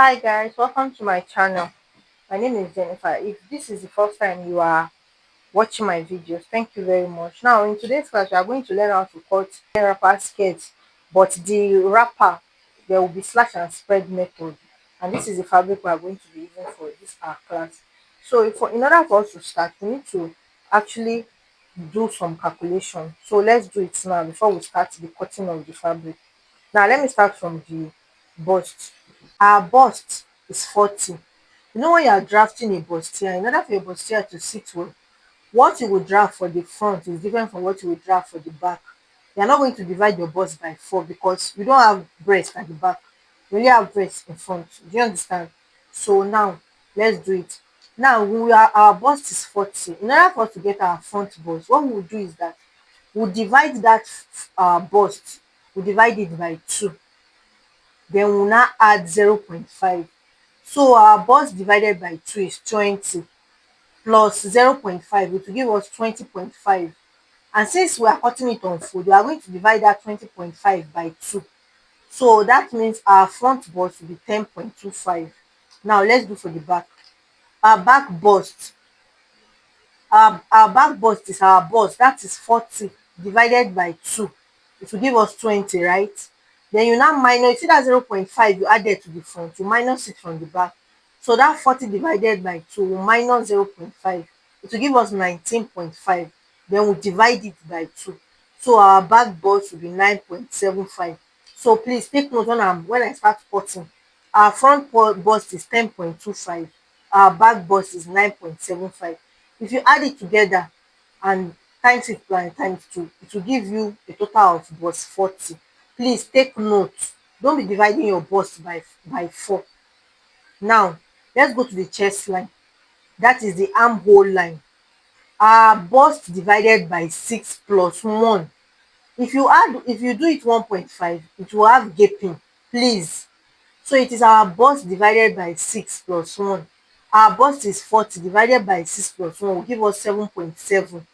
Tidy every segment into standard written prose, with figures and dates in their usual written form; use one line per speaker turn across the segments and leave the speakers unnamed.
Hi guys, welcome to my channel. My name is Jennifer. If this is the first time you are watching my videos, thank you very much. Now in today's class we are going to learn how to cut wrapper skirts, but the wrapper there will be slash and spread method, and this is the fabric we are going to be using for this our class. So in order for us to start, we need to actually do some calculation. So let's do it now before we start the cutting of the fabric. Now let me start from the bust. Our bust is 40. You know when you are drafting a bustier, in order for your bustier to sit well, what you will draft for the front is different from what you will draft for the back. You are not going to divide your bust by 4 because you don't have breast at the back. You only have breast in front. Do you understand? So now let's do it. Now our bust is 40. In order for us to get our front bust, what we will do is that we'll divide that bust, we'll divide it by 2, then we'll now add 0.5. So our bust divided by 2 is 20 plus 0.5, it will give us 20.5. And since we are cutting it on fold, we are going to divide that 20.5 by 2. So that means our front bust will be 10.25. Now let's do for the back. Our back bust, our back bust is our bust, that is 40 divided by 2. It will give us 20, right? Then you now minus, you see that 0.5 you added to the front, you minus it from the back. So that 40 divided by 2 will minus 0.5. It will give us 19.5. Then we'll divide it by 2. So our back bust will be 9.75. So please take note when I start cutting. Our front bust is 10.25. Our back bust is 9.75. If you add it together and times it by times 2, it will give you a total of bust 40. Please take note. Don't be dividing your bust by 4. Now let's go to the chest line. That is the armhole line. Our bust divided by 6 plus 1. If you do it 1.5, it will have gaping. Please. So it is our bust divided by 6 plus 1. Our bust is 40 divided by 6 plus 1 will give us 7.7.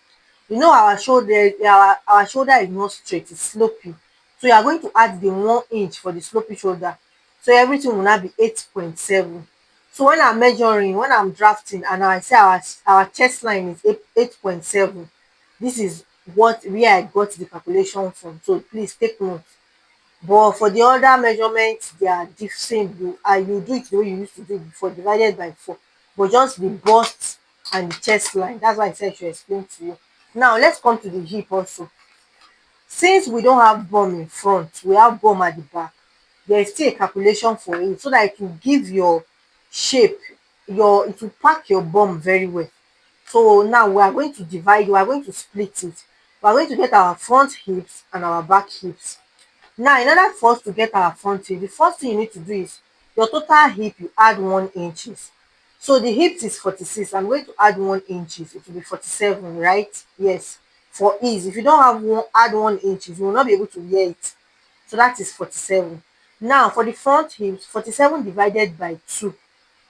You know our shoulder is not straight, it's sloping. So you are going to add the 1 inch for the sloping shoulder. So everything will now be 8.7. So when I'm measuring, when I'm drafting and I say our chest line is 8.7, this is where I got the calculation from. So please take note. But for the other measurements, they are the same. You do it the way you used to do it before, divided by 4. But just the bust and the chest line. That's why I said I should explain to you. Now let's come to the hip also. Since we don't have bum in front, we have bum at the back. There is still a calculation for it so that it will give your shape, it will pack your bum very well. So now we are going to divide, we are going to split it. We are going to get our front hips and our back hips. Now in order for us to get our front hip, the first thing you need to do is your total hip, you add 1 inches. So the hip is 46. I'm going to add 1 inches. It will be 47, right? Yes. For ease. If you don't have add 1 inches, you will not be able to wear it. So that is 47. Now for the front hips, 47 divided by 2,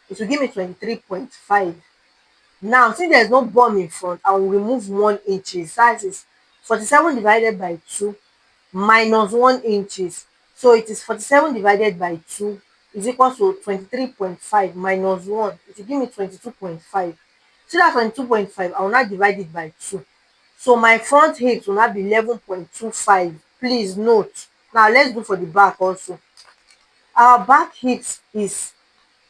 it will give me 23.5. Now since there is no bum in front, I will remove 1 inches. That is 47 divided by 2 minus 1 inches. So it is 47 divided by 2 is equal to 23.5 minus 1. It will give me 22.5. See that 22.5, I will now divide it by 2. So my front hips will now be 11.25. Please note. Now let's do for the back also. Our back hips is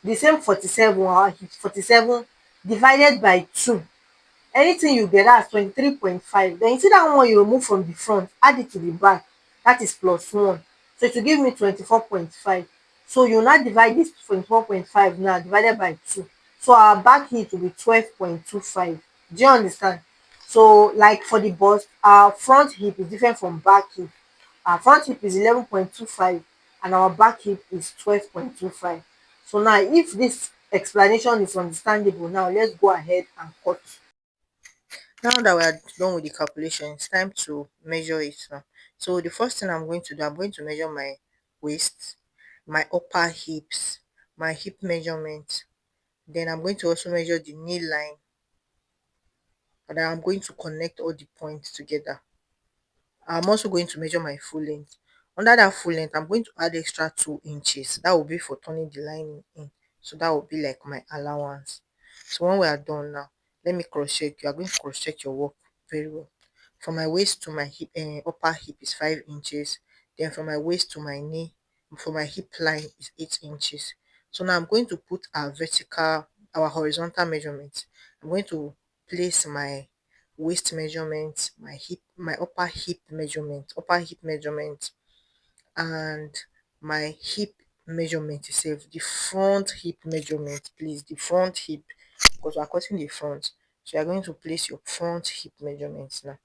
the same 47. Our hips 47 divided by 2. Anything you get, that's 23.5. Then you see that one you remove from the front, add it to the back, that is plus 1. So it will give me 24.5. So you now divide this 24.5 now divided by 2. So our back hip will be 12.25. Do you understand? So like for the bust, our front hip is different from back hip. Our front hip is 11.25 and our back hip is 12.25. So now if this explanation is understandable, now let's go ahead and cut. Now that we are done with the calculation, it's time to measure it now. So the first thing I'm going to do, I'm going to measure my waist, my upper hips, my hip measurement. Then I'm going to also measure the knee line, and then I'm going to connect all the points together. I'm also going to measure my full length. Under that full length, I'm going to add extra 2 inches. That will be for turning the lining in. So that will be like my allowance. So when we are done now, let me cross check. You are going to cross check your work very well. From my waist to my hip, upper hip is 5 inches. Then from my waist to my knee, for my hip line is 8 inches. So now I'm going to put our horizontal measurement. I'm going to place my waist measurement, my upper hip measurement, and my hip measurement itself, the front hip measurement, please, the front hip, because we're cutting the front. So you're going to place your front hip measurements now.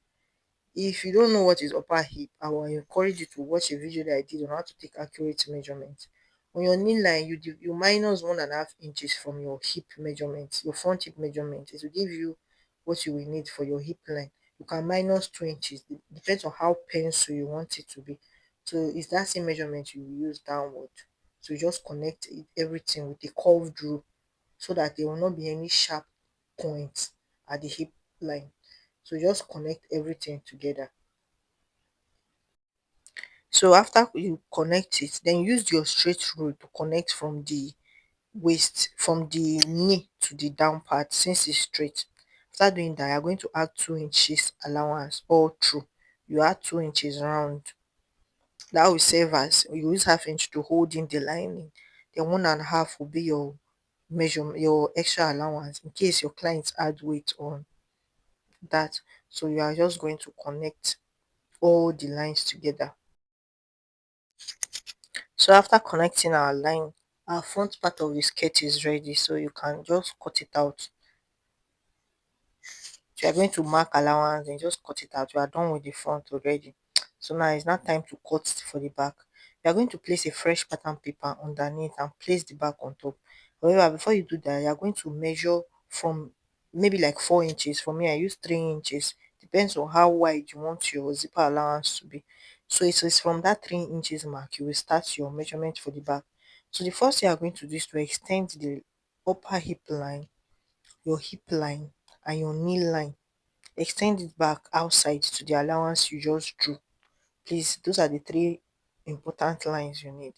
If you don't know what is upper hip, I will encourage you to watch a video that I did on how to take accurate measurements. On your knee line, you minus 1.5 inches from your hip measurement, your front hip measurement. It will give you what you will need for your hip line. You can minus 2 inches. Depends on how pencil you want it to be. So it's that same measurement you will use downward. So you just connect everything with a curved rule so that there will not be any sharp points at the hip line. So just connect everything together. So after you connect it, then use your straight rule to connect from the waist, from the knee to the down part since it's straight. After doing that, you're going to add 2 inches allowance all through. You add 2 inches round. That will serve as you use half inch to hold in the lining. Then 1.5 will be your your extra allowance in case your clients add weight on that. So you are just going to connect all the lines together. So after connecting our line, our front part of the skirt is ready, so you can just cut it out. So you're going to mark allowance and just cut it out. You are done with the front already. So now it's not time to cut for the back. You are going to place a fresh pattern paper underneath and place the back on top. However, before you do that, you are going to measure from maybe like 4 inches. For me, I use 3 inches. Depends on how wide you want your zipper allowance to be. So it is from that 3 inches mark you will start your measurement for the back. So the first thing you are going to do is to extend the upper hip line, your hip line, and your knee line. Extend it back outside to the allowance you just drew. Please, those are the three important lines you need.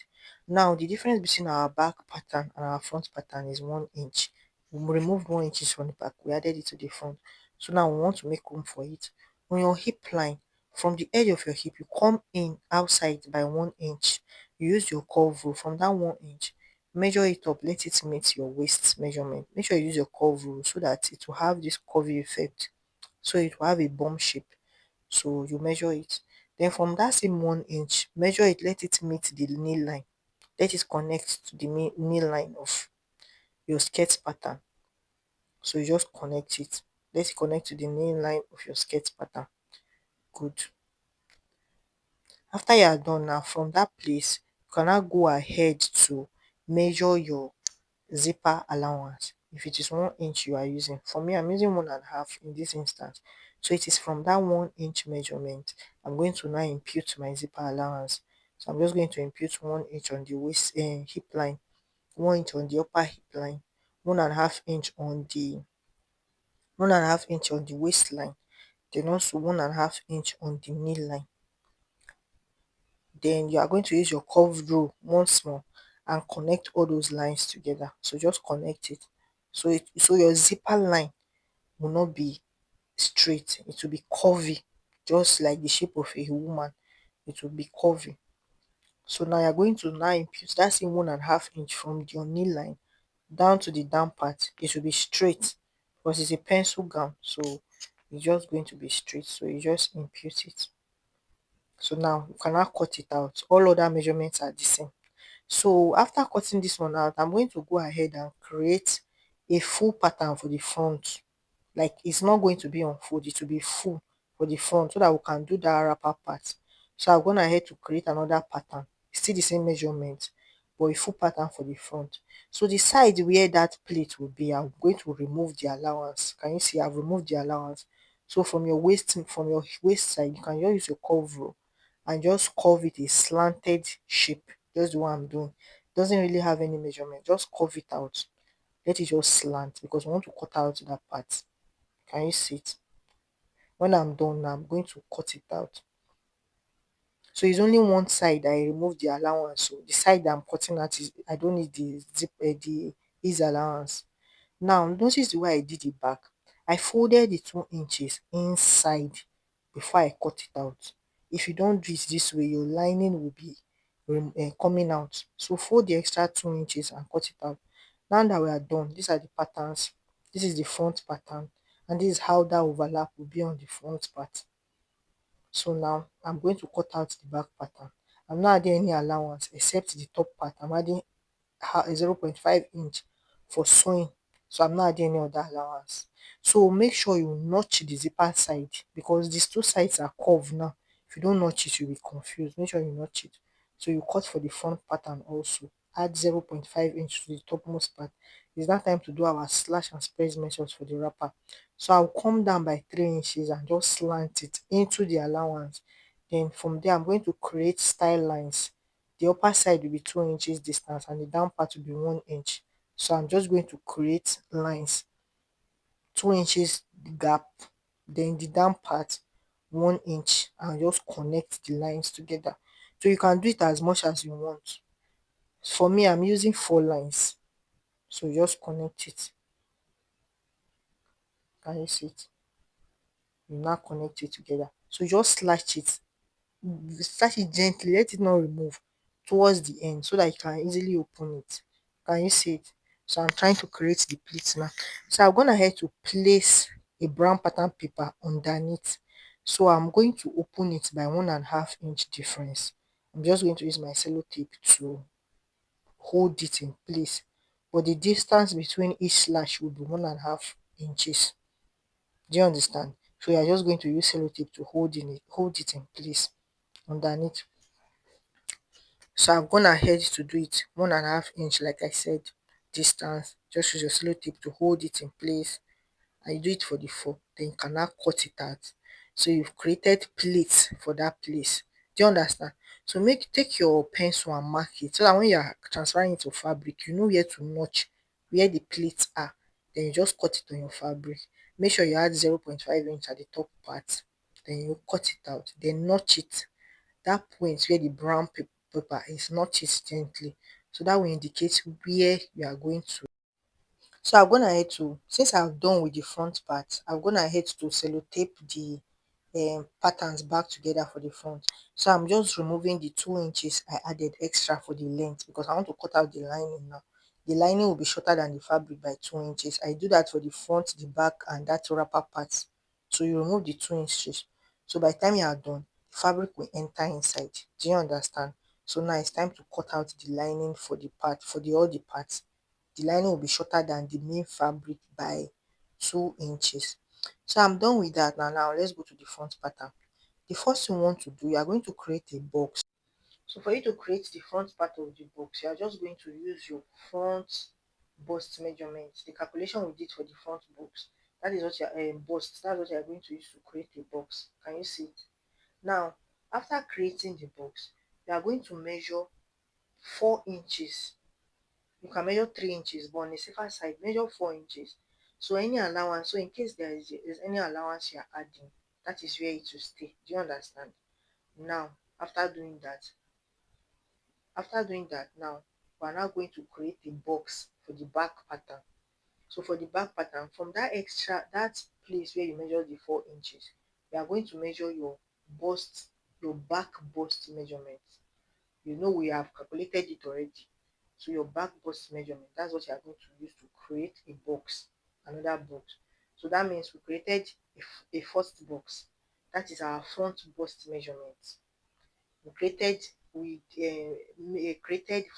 Now, the difference between our back pattern and our front pattern is 1 inch. We removed 1 inches from the back, we added it to the front. So now we want to make room for it. On your hip line, from the edge of your hip, you come in outside by 1 inch. You use your curve rule from that 1 inch. Measure it up, let it meet your waist measurement. Make sure you use your curve rule so that it will have this curvy effect. So it will have a bomb shape. So you measure it. Then from that same 1 inch, measure it, let it meet the knee line. Let it connect to the knee line of your skirt pattern. So you just connect it. Let it connect to the knee line of your skirt pattern. Good. After you are done now, from that place, you can now go ahead to measure your zipper allowance. If it is 1 inch you are using, for me I'm using 1.5 in this instance. So it is from that 1 inch measurement I'm going to now impute my zipper allowance. So I'm just going to impute 1 inch on the waist hip line, 1 inch on the upper hip line, 1.5 inch on the 1.5 inch on the waistline, then also 1.5 inch on the knee line. Then you are going to use your curved rule once more and connect all those lines together. So just connect it. So your zipper line will not be straight, it will be curvy, just like the shape of a woman. It will be curvy. So now you're going to now impute that same 1.5 inch from your knee line down to the down part. It will be straight because it's a pencil gown, so it's just going to be straight. So you just impute it. So now you can now cut it out. All other measurements are the same. So after cutting this one out, I'm going to go ahead and create a full pattern for the front. Like it's not going to be on fold, it will be full for the front so that we can do that wrapper part. So I'm going ahead to create another pattern, still the same measurement, but a full pattern for the front. So the side where that plate will be, I'm going to remove the allowance. Can you see I've removed the allowance? So from your waist side, you can just use your curve rule and just curve it a slanted shape. That's the one I'm doing. Doesn't really have any measurement, just curve it out. Let it just slant because we want to cut out that part. Can you see it? When I'm done now, I'm going to cut it out. So it's only one side I remove the allowance. So the side that I'm cutting out is I don't need the zip the ease allowance. Now notice the way I did it back. I folded the 2 inches inside before I cut it out. If you don't do it this way, your lining will be coming out. So fold the extra 2 inches and cut it out. Now that we are done, these are the patterns. This is the front pattern, and this is how that overlap will be on the front part. So now I'm going to cut out the back pattern. I'm not adding any allowance except the top part. I'm adding 0.5 inch for sewing, so I'm not adding any other allowance. So make sure you notch the zipper side because these two sides are curved now. If you don't notch it, you'll be confused. Make sure you notch it. So you cut for the front pattern also. Add 0.5 inch to the topmost part. It's now time to do our slash and spread measures for the wrapper. So I'll come down by 3 inches and just slant it into the allowance. Then from there, I'm going to create style lines. The upper side will be 2 inches distance and the down part will be 1 inch. So I'm just going to create lines, 2 inches gap, then the down part 1 inch, and just connect the lines together. So you can do it as much as you want. For me, I'm using 4 lines. So just connect it. Can you see it? You now connect it together. So just slash it. Slash it gently, let it not remove towards the end so that you can easily open it. Can you see it? So I'm trying to create the pleats now. So I'm gonna head to place a brown pattern paper underneath. So I'm going to open it by 1.5 inch difference. I'm just going to use my cello tape to hold it in place, but the distance between each slash will be 1.5 inches. Do you understand? So you're just going to use cello tape to hold it in place underneath. So I'm gonna head to do it 1.5 inch, like I said, distance. Just use your cello tape to hold it in place. I do it for the 4, then you can now cut it out. So you've created plates for that place. Do you understand? So take your pencil and mark it so that when you are transferring it to fabric, you know where to notch, where the plates are. Then you just cut it on your fabric. Make sure you add 0.5 inch at the top part. Then you cut it out. Then notch it. That point where the brown paper is, notch it gently. So that will indicate where you are going to. So I'm gonna head to, since I've done with the front part, I'm gonna head to sellotape the patterns back together for the front. So I'm just removing the 2 inches I added extra for the length because I want to cut out the lining now. The lining will be shorter than the fabric by 2 inches. I do that for the front, the back, and that wrapper part. So you remove the 2 inches. So by the time you are done, the fabric will enter inside. Do you understand? So now it's time to cut out the lining for the part, for the all the parts. The lining will be shorter than the main fabric by 2 inches. So I'm done with that now. Now let's go to the front pattern. The first thing you want to do, you are going to create a box. So for you to create the front part of the box, you are just going to use your front bust measurement. The calculation we did for the front box, that is what you are bust. That's what you are going to use to create the box. Can you see it? Now, after creating the box, you are going to measure 4 inches. You can measure 3 inches, but on the safer side, measure 4 inches. So any allowance, so in case there is any allowance you are adding, that is where it will stay. Do you understand? Now, now we are now going to create a box for the back pattern. So for the back pattern, from that place where you measure the 4 inches, you are going to measure your bust, your back bust measurement. You know we have calculated it already. So your back bust measurement, that's what you are going to use to create a box, another box. So that means we created a first box. That is our front bust measurement. We created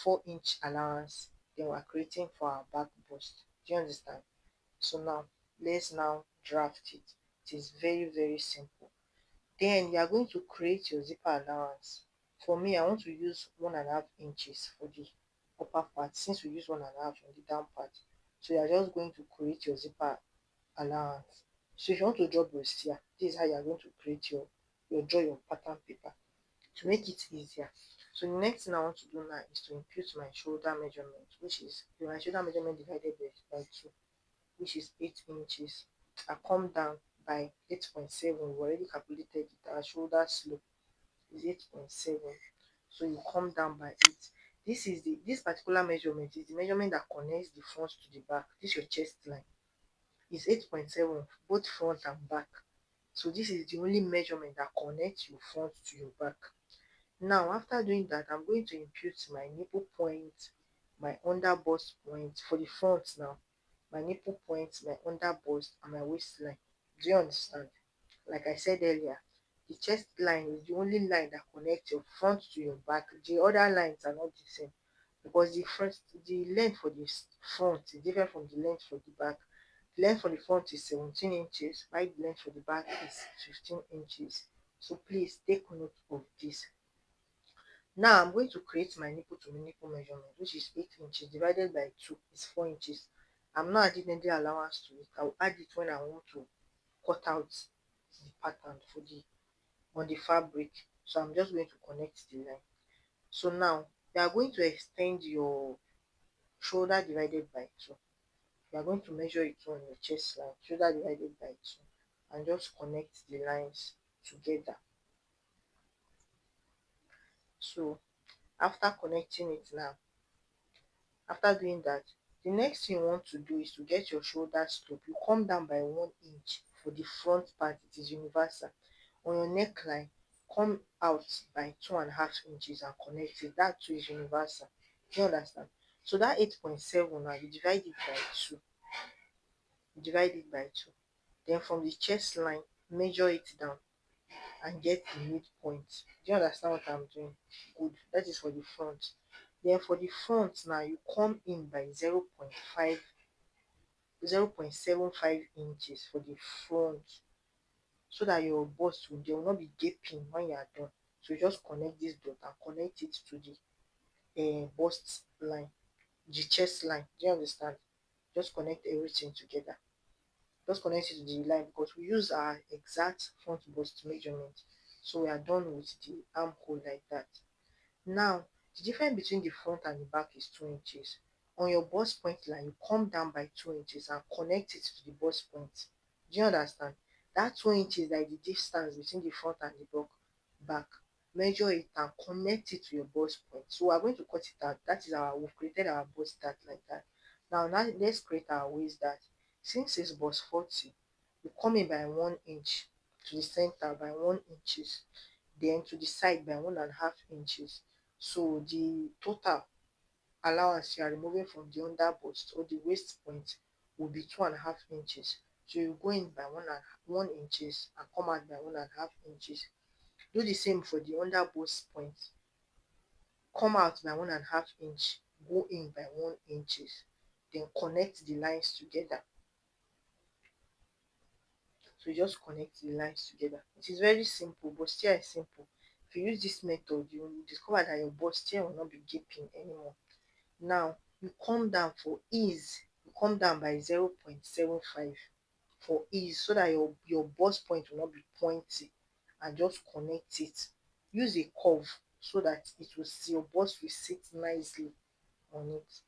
4 inch allowance. Then we are creating for our back bust. Do you understand? So now let's now draft it. It is very, very simple. Then you are going to create your zipper allowance. For me, I want to use 1.5 inches for the upper part since we use 1.5 on the down part. So you are just going to create your zipper allowance. So if you want to draw bustier, this is how you are going to create your pattern paper to make it easier. So the next thing I want to do now is to impute my shoulder measurement, which is my shoulder measurement divided by 2, which is 8 inches. I come down by 8.7. We already calculated it. Our shoulder slope is 8.7. So you come down by 8. This particular measurement is the measurement that connects the front to the back. This your chest line is 8.7, both front and back. So this is the only measurement that connects your front to your back. Now after doing that, I'm going to impute my nipple point, my under bust point for the front now. My nipple point, my under bust, and my waistline. Do you understand? Like I said earlier, the chest line is the only line that connects your front to your back. The other lines are not the same because the length for the front is different from the length for the back. The length for the front is 17 inches, while the length for the back is 15 inches. So please take note of this. Now I'm going to create my nipple to nipple measurement, which is 8 inches divided by 2 is 4 inches. I'm not adding any allowance to it. I'll add it when I want to cut out the pattern for the on the fabric. So I'm just going to connect the line. So now you are going to extend your shoulder divided by 2. You are going to measure it on your chest line, shoulder divided by 2, and just connect the lines together. So after connecting it now, after doing that, the next thing you want to do is to get your shoulder slope. You come down by 1 inch for the front part, it is universal. On your neckline, come out by 2.5 inches and connect it. That too is universal. Do you understand? So that 8.7 now, you divide it by 2. You divide it by 2. Then from the chest line, measure it down and get the midpoint. Do you understand what I'm doing? Good. That is for the front. Then for the front now, you come in by 0.75 inches for the front, so that your bust will there will not be gaping when you are done. So you just connect this dot and connect it to the bust line, the chest line. Do you understand? Just connect everything together. Just connect it to the line because we use our exact front bust measurement. So we are done with the armhole like that. Now, the difference between the front and the back is 2 inches. On your bust point line, you come down by 2 inches and connect it to the bust point. Do you understand? That 2 inches like the distance between the front and the back. Measure it and connect it to your bust point. So we are going to cut it out. That is we've created our bust dart like that. Now let's create our waist dart. Since it's bust 40, you come in by 1 inch to the center by 1 inches, then to the side by 1.5 inches. So the total allowance you are removing from the under bust or the waist point will be 2.5 inches. So you go in by 1 inches and come out by 1.5 inches. Do the same for the under bust point. Come out by 1.5 inch, go in by 1 inches, then connect the lines together. So you just connect the lines together. It is very simple, but still is simple. If you use this method, you will discover that your bust still will not be gaping anymore. Now you come down for ease. You come down by 0.75 for ease, so that your bust point will not be pointy, and just connect it. Use a curve so that your bust will sit nicely on it.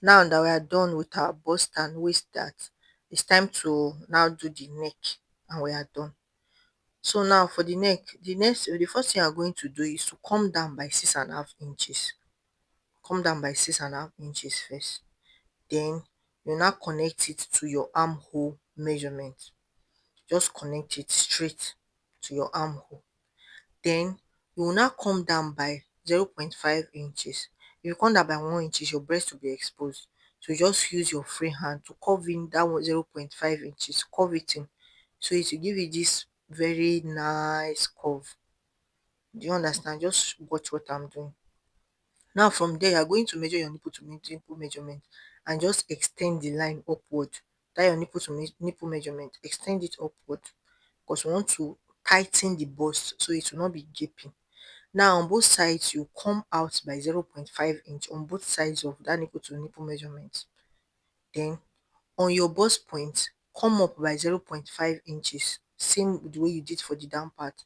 Now that we are done with our bust and waist dart, it's time to now do the neck, and we are done. So now for the neck, the first thing you are going to do is to come down by 6.5 inches. Come down by 6.5 inches first. Then you now connect it to your armhole measurement. Just connect it straight to your armhole. Then you will now come down by 0.5 inches. If you come down by 1 inches, your breast will be exposed. So you just use your free hand to curve in that 0.5 inches, curve it in. So it will give you this very nice curve. Do you understand? Just watch what I'm doing. Now from there, you are going to measure your nipple to nipple measurement and just extend the line upward. That your nipple to nipple measurement, extend it upward because we want to tighten the bust so it will not be gaping. Now on both sides, you come out by 0.5 inch on both sides of that nipple to nipple measurement. Then on your bust point, come up by 0.5 inches, same the way you did for the down part.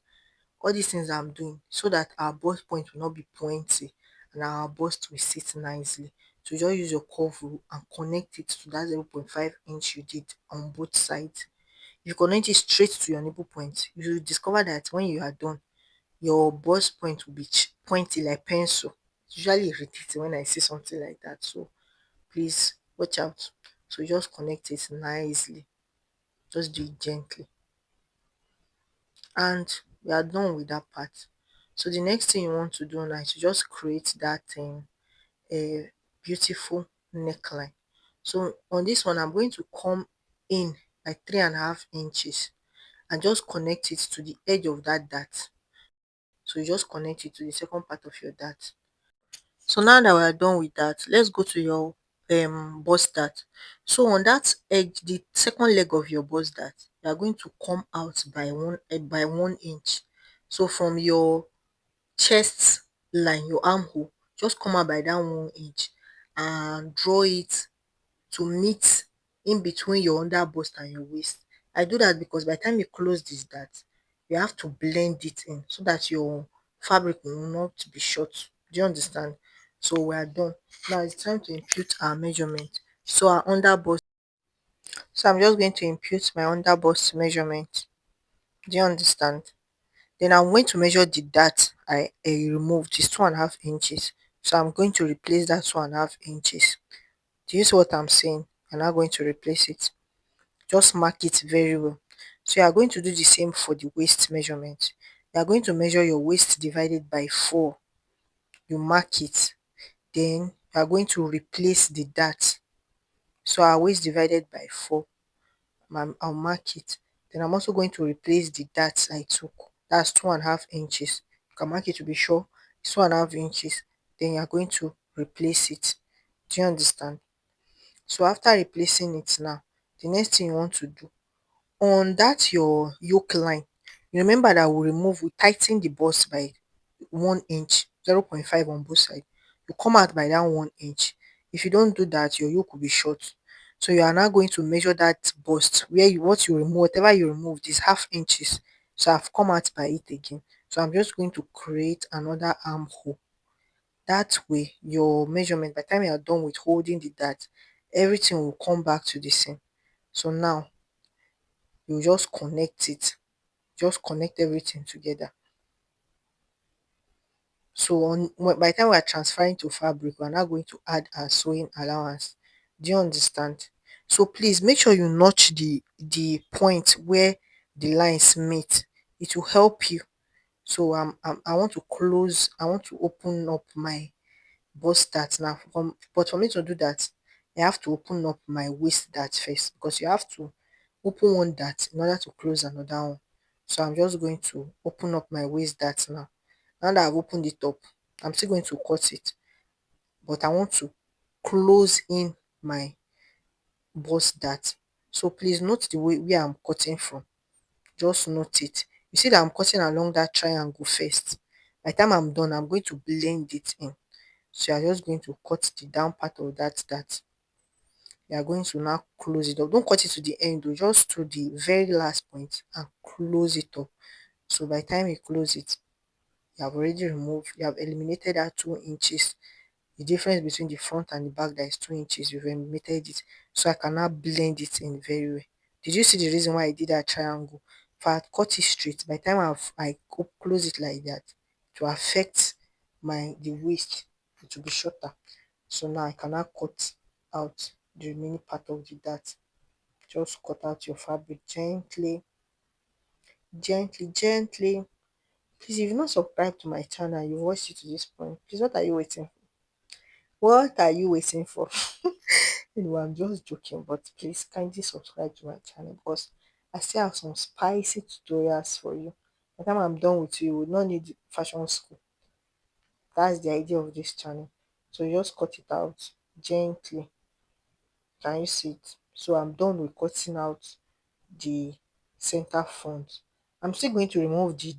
All these things I'm doing so that our bust point will not be pointy and our bust will sit nicely. So just use your curve rule and connect it to that 0.5 inch you did on both sides. If you connect it straight to your nipple point, you will discover that when you are done, your bust point will be pointy like pencil. It's usually irritating when I see something like that. So please watch out. So just connect it nicely. Just do it gently. And we are done with that part. So the next thing you want to do now is to just create that a beautiful neckline. So on this one, I'm going to come in like 3.5 inches and just connect it to the edge of that dart. So you just connect it to the second part of your dart. So now that we are done with that, let's go to your bust dart. So on that edge, the second leg of your bust dart, you are going to come out by 1 inch. So from your chest line, your armhole, just come out by that 1 inch and draw it to meet in between your under bust and your waist. I do that because by the time you close this dart, you have to blend it in so that your fabric will not be short. Do you understand? So we are done. Now it's time to impute our measurement. So our under bust. So I'm just going to impute my under bust measurement. Do you understand? Then I'm going to measure the dart I removed. It's 2.5 inches. So I'm going to replace that 2.5 inches. Do you see what I'm saying? I'm now going to replace it. Just mark it very well. So you are going to do the same for the waist measurement. You are going to measure your waist divided by 4. You mark it. Then you are going to replace the dart. So our waist divided by 4. I'll mark it. Then I'm also going to replace the dart I took. That's 2.5 inches. You can mark it to be sure. It's 2.5 inches. Then you're going to replace it. Do you understand? So after replacing it now, the next thing you want to do on that your yoke line, you remember that we tighten the bust by 1 inch, 0.5 on both sides. You come out by that 1 inch. If you don't do that, your yoke will be short. So you are now going to measure that bust where what you remove, whatever you removed is half inches. So I've come out by it again. So I'm just going to create another armhole. That way, your measurement, by the time you are done with holding the dart, everything will come back to the same. So now you just connect it, just connect everything together. So by the time we are transferring to fabric, we are now going to add our sewing allowance. Do you understand? So please make sure you notch the point where the lines meet. It will help you. So I want to close, I want to open up my bust dart now. But for me to do that, I have to open up my waist dart first, because you have to open one dart in order to close another one. So I'm just going to open up my waist dart now. Now that I've opened it up, I'm still going to cut it, but I want to close in my bust dart. So please note the way where I'm cutting from. Just note it. You see that I'm cutting along that triangle first. By the time I'm done, I'm going to blend it in. So you're just going to cut the down part of that you are going to now close it up. Don't cut it to the end though, just to the very last point and close it up. So by the time you close it, you have already removed, you have eliminated that 2 inches. The difference between the front and the back, that is 2 inches, you've eliminated it. So I can now blend it in very well. Did you see the reason why I did that triangle? If I had cut it straight, by the time close it like that, to affect the waist, it will be shorter. So now I can now cut out the remaining part of the dart. Just cut out your fabric gently, gently, gently. Please, if you've not subscribed to my channel, you watched it to this point, please, what are you waiting for? What are you waiting for? I'm just joking, but please kindly subscribe to my channel, because I still have some spicy tutorials for you. By the time I'm done with you, you will not need fashion school. That's the idea of this channel. So you just cut it out gently. Can you see it? So I'm done with cutting out the center front. I'm still going to remove the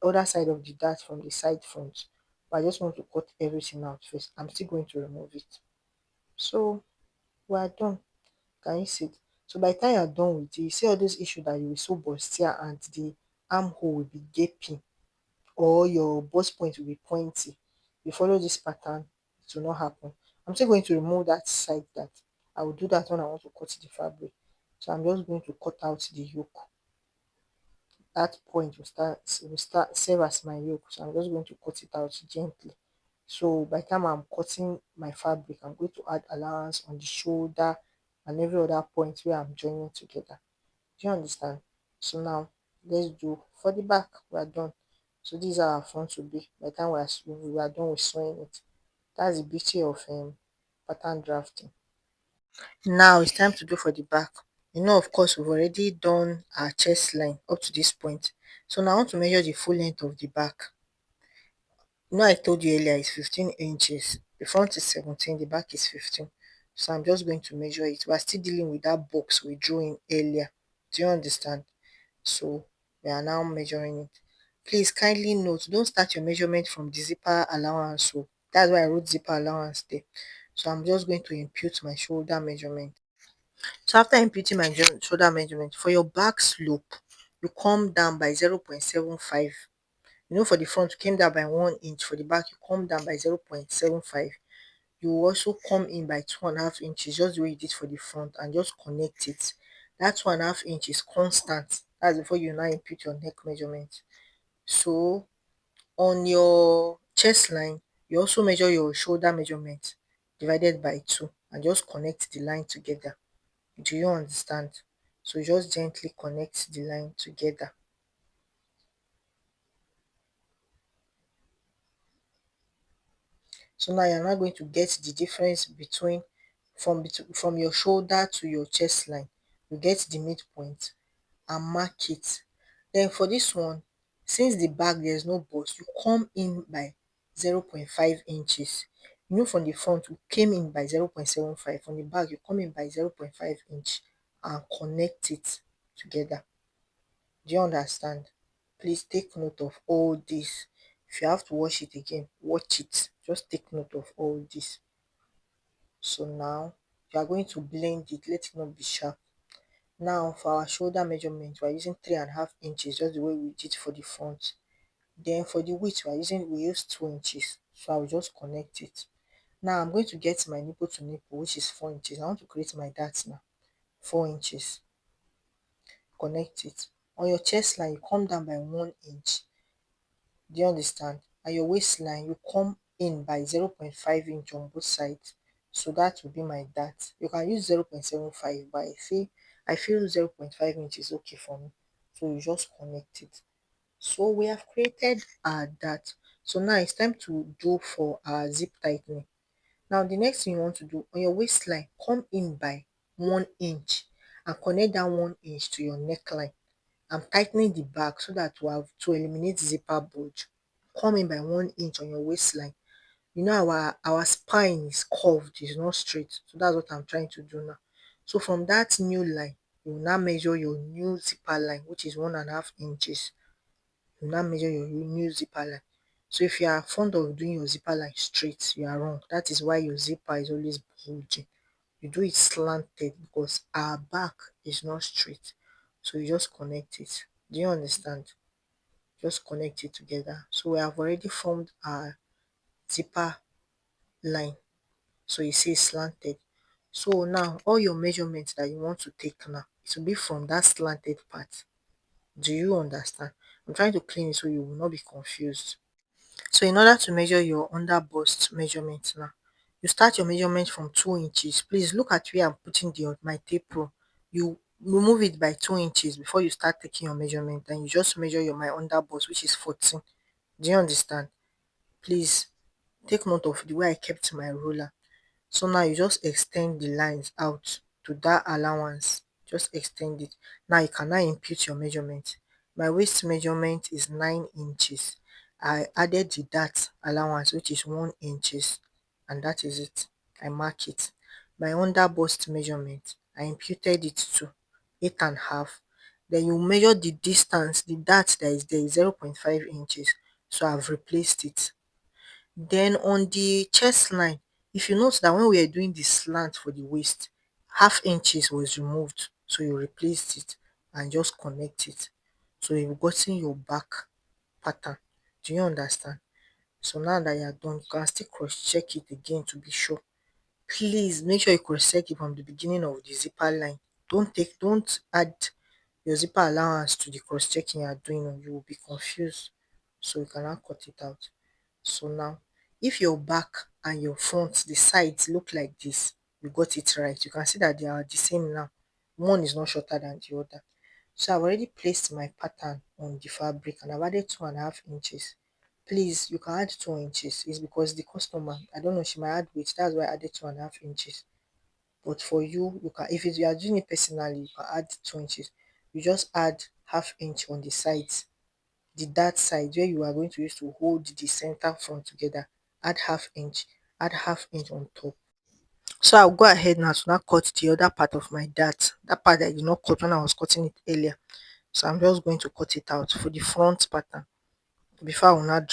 other side of the dart from the side front, but I just want to cut everything out first. I'm still going to remove it. So we are done. Can you see it? So by the time you're done with it, you see all those issues that you will sew bustier and the armhole will be gaping, or your bust point will be pointy. You follow this pattern, it will not happen. I'm still going to remove that side that I will do that when I want to cut the fabric. So I'm just going to cut out the yoke. That point will start serve as my yoke. So I'm just going to cut it out gently. So by the time I'm cutting my fabric, I'm going to add allowance on the shoulder and every other point where I'm joining together. Do you understand? So now let's do for the back. We are done. So these are our front to be. By the time we are done with sewing it. That's the beauty of pattern drafting. Now it's time to do for the back. Of course, we've already done our chest line up to this point. So now I want to measure the full length of the back. I told you earlier it's 15 inches. The front is 17, the back is 15. So I'm just going to measure it. We're still dealing with that box we drew in earlier. Do you understand? So we are now measuring it. Please kindly note, don't start your measurement from the zipper allowance. So that's why I wrote zipper allowance there. So I'm just going to impute my shoulder measurement. So after imputing my shoulder measurement, for your back slope, you come down by 0.75. For the front, you came down by 1 inch. For the back, you come down by 0.75. You will also come in by 2.5 inches, just the way you did for the front, and just connect it. That 2.5 inch is constant. That's before you now impute your neck measurement. So on your chest line, you also measure your shoulder measurement divided by 2 and just connect the line together. Do you understand? So just gently connect the line together. So now you're not going to get the difference between from your shoulder to your chest line. You get the midpoint and mark it. Then for this one, since the back there's no bust, you come in by 0.5 inches. From the front, you came in by 0.75. From the back, you come in by 0.5 inch and connect it together. Do you understand? Please take note of all this. If you have to watch it again, watch it. Just take note of all this. So now you are going to blend it, let it not be sharp. Now for our shoulder measurement, we are using 3.5 inches, just the way we did for the front. Then for the width, we use 2 inches. So I will just connect it. Now I'm going to get my nipple to nipple, which is 4 inches. I want to create my dart now. 4 inches. Connect it. On your chest line, you come down by 1 inch. Do you understand? And your waistline, you come in by 0.5 inch on both sides. So that will be my dart. You can use 0.75, but I feel 0.5 inch is okay for me. So you just connect it. So we have created our dart. So now it's time to do for our zip tightening. Now the next thing you want to do on your waistline, come in by 1 inch and connect that 1 inch to your neckline. I'm tightening the back so that to eliminate zipper bulge. Come in by 1 inch on your waistline. Our spine is curved, it's not straight. So that's what I'm trying to do now. So from that new line, you will now measure your new zipper line, which is 1.5 inches. You now measure your new zipper line. So if you are fond of doing your zipper line straight, you are wrong. That is why your zipper is always bulging. You do it slanted because our back is not straight. So you just connect it. Do you understand? Just connect it together. So we have already formed our zipper line. So you see slanted. So now all your measurements that you want to take now, it will be from that slanted part. Do you understand? I'm trying to clean it so you will not be confused. So in order to measure your under bust measurement now, you start your measurement from 2 inches. Please look at where I'm putting my tape rule. You remove it by 2 inches before you start taking your measurement, and you just measure my under bust, which is 14. Do you understand? Please take note of the way I kept my ruler. So now you just extend the lines out to that allowance. Just extend it. Now you can now impute your measurement. My waist measurement is 9 inches. I added the dart allowance, which is 1 inches, and that is it. I mark it. My under bust measurement, I imputed it to 8.5. Then you measure the distance, the dart that is there is 0.5 inches. So I've replaced it. Then on the chest line, if you note that when we are doing the slant for the waist, half inches was removed. So you replaced it and just connect it. So you've gotten your back pattern. Do you understand? So now that you are done, you can still cross check it again to be sure. Please make sure you cross check it from the beginning of the zipper line. Don't add your zipper allowance to the cross checking you are doing, or you will be confused. So you can now cut it out. So now, if your back and your front, the sides look like this, you got it right. You can see that they are the same now. One is not shorter than the other. So I've already placed my pattern on the fabric and I've added 2.5 inches. Please, you can add 2 inches. It's because the customer, I don't know, she might add weight. That's why I added 2.5 inches. But for you, you can, if you are doing it personally, you can add 2 inches. You just add half inch on the sides, the that side where you are going to use to hold the center front together. Add half inch, add half inch on top. So I'll go ahead now to now cut the other part of my dart, that part that I did not cut when I was cutting it earlier. So I'm just going to cut it out for the front pattern before I will not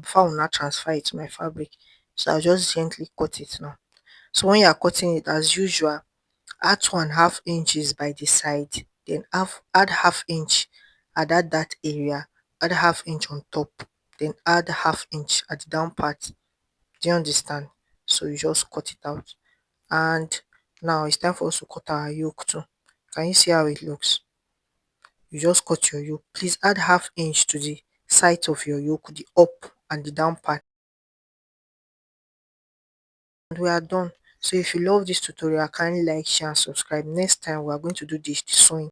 before I will not transfer it to my fabric. So I'll just gently cut it now. So when you are cutting it, as usual, add 2.5 inches by the side, then add half inch at that area, add half inch on top, then add half inch at the down part. Do you understand? So you just cut it out. And now it's time for us to cut our yoke too. Can you see how it looks? You just cut your yoke. Please add half inch to the side of your yoke, the up and the down part. And we are done. So if you love this tutorial, kindly like, share and subscribe. Next time we are going to do this, the sewing.